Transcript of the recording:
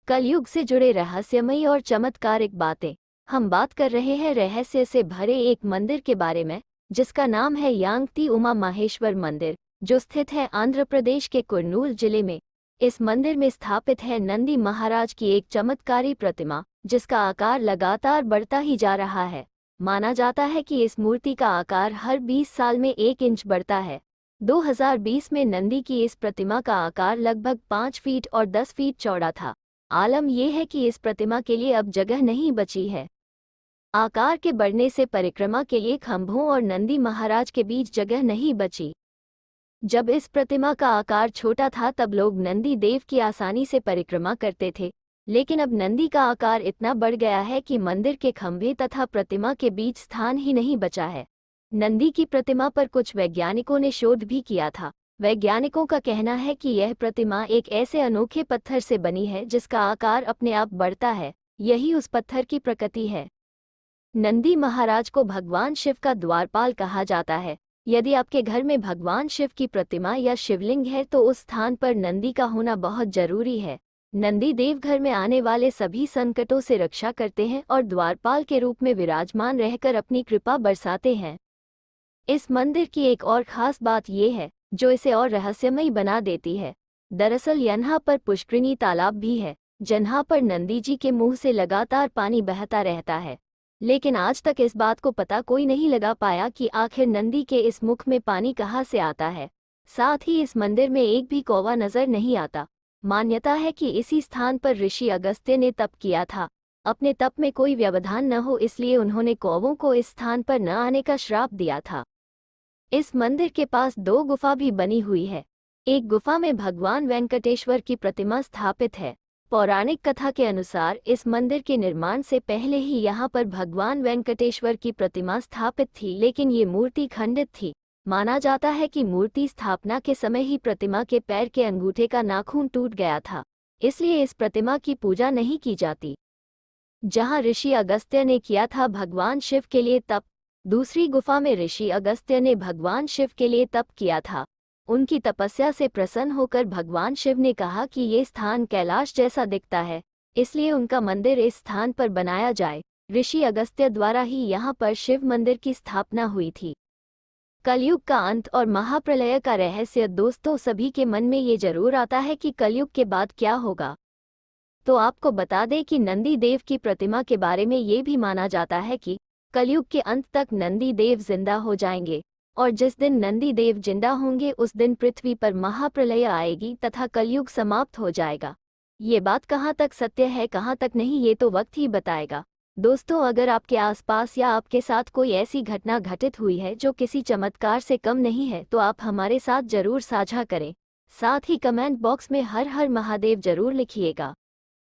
कलयुग से जुड़े रहस्यमयी और चमत्कारिक बातें। हम बात कर रहे हैं रहस्य से भरे एक मंदिर के बारे में, जिसका नाम है यांगती उमा माहेश्वर मंदिर, जो स्थित है आंध्र प्रदेश के कुर्नूल जिले में। इस मंदिर में स्थापित है नंदी महाराज की एक चमत्कारी प्रतिमा, जिसका आकार लगातार बढ़ता ही जा रहा है। माना जाता है कि इस मूर्ति का आकार हर 20 साल में 1 इंच बढ़ता है। 2020 में नंदी की इस प्रतिमा का आकार लगभग 5 फीट और 10 फीट चौड़ा था। आलम यह है कि इस प्रतिमा के लिए अब जगह नहीं बची है। आकार के बढ़ने से परिक्रमा के लिए खंभों और नंदी महाराज के बीच जगह नहीं बची। जब इस प्रतिमा का आकार छोटा था तब लोग नंदी देव की आसानी से परिक्रमा करते थे, लेकिन अब नंदी का आकार इतना बढ़ गया है कि मंदिर के खंभे तथा प्रतिमा के बीच स्थान ही नहीं बचा है। नंदी की प्रतिमा पर कुछ वैज्ञानिकों ने शोध भी किया था। वैज्ञानिकों का कहना है कि यह प्रतिमा एक ऐसे अनोखे पत्थर से बनी है जिसका आकार अपने आप बढ़ता है। यही उस पत्थर की प्रकृति है। नंदी महाराज को भगवान शिव का द्वारपाल कहा जाता है। यदि आपके घर में भगवान शिव की प्रतिमा या शिवलिंग है तो उस स्थान पर नंदी का होना बहुत जरूरी है। नंदी देव घर में आने वाले सभी संकटों से रक्षा करते हैं और द्वारपाल के रूप में विराजमान रहकर अपनी कृपा बरसाते हैं। इस मंदिर की एक और खास बात यह है, जो इसे और रहस्यमयी बना देती है। दरअसल यहाँ पर पुष्करिणी तालाब भी है, जहाँ पर नंदी जी के मुंह से लगातार पानी बहता रहता है। लेकिन आज तक इस बात को पता कोई नहीं लगा पाया कि आखिर नंदी के इस मुख में पानी कहाँ से आता है। साथ ही इस मंदिर में एक भी कौवा नजर नहीं आता। मान्यता है कि इसी स्थान पर ऋषि अगस्त्य ने तप किया था। अपने तप में कोई व्यवधान न हो, इसलिए उन्होंने कौवों को इस स्थान पर न आने का श्राप दिया था। इस मंदिर के पास 2 गुफा भी बनी हुई है। एक गुफा में भगवान वेंकटेश्वर की प्रतिमा स्थापित है। पौराणिक कथा के अनुसार इस मंदिर के निर्माण से पहले ही यहाँ पर भगवान वेंकटेश्वर की प्रतिमा स्थापित थी, लेकिन ये मूर्ति खंडित थी। माना जाता है कि मूर्ति स्थापना के समय ही प्रतिमा के पैर के अंगूठे का नाखून टूट गया था, इसलिए इस प्रतिमा की पूजा नहीं की जाती। जहाँ ऋषि अगस्त्य ने किया था भगवान शिव के लिए तप, दूसरी गुफा में ऋषि अगस्त्य ने भगवान शिव के लिए तप किया था। उनकी तपस्या से प्रसन्न होकर भगवान शिव ने कहा कि ये स्थान कैलाश जैसा दिखता है, इसलिए उनका मंदिर इस स्थान पर बनाया जाए। ऋषि अगस्त्य द्वारा ही यहाँ पर शिव मंदिर की स्थापना हुई थी। कलयुग का अंत और महाप्रलय का रहस्य। दोस्तों, सभी के मन में ये जरूर आता है कि कलयुग के बाद क्या होगा। तो आपको बता दें कि नंदी देव की प्रतिमा के बारे में ये भी माना जाता है कि कलयुग के अंत तक नंदी देव जिंदा हो जाएंगे, और जिस दिन नंदी देव जिंदा होंगे उस दिन पृथ्वी पर महाप्रलय आएगी तथा कलयुग समाप्त हो जाएगा। ये बात कहाँ तक सत्य है, कहाँ तक नहीं, ये तो वक्त ही बताएगा। दोस्तों, अगर आपके आसपास या आपके साथ कोई ऐसी घटना घटित हुई है जो किसी चमत्कार से कम नहीं है, तो आप हमारे साथ जरूर साझा करें। साथ ही कमेंट बॉक्स में हर हर महादेव जरूर लिखिएगा।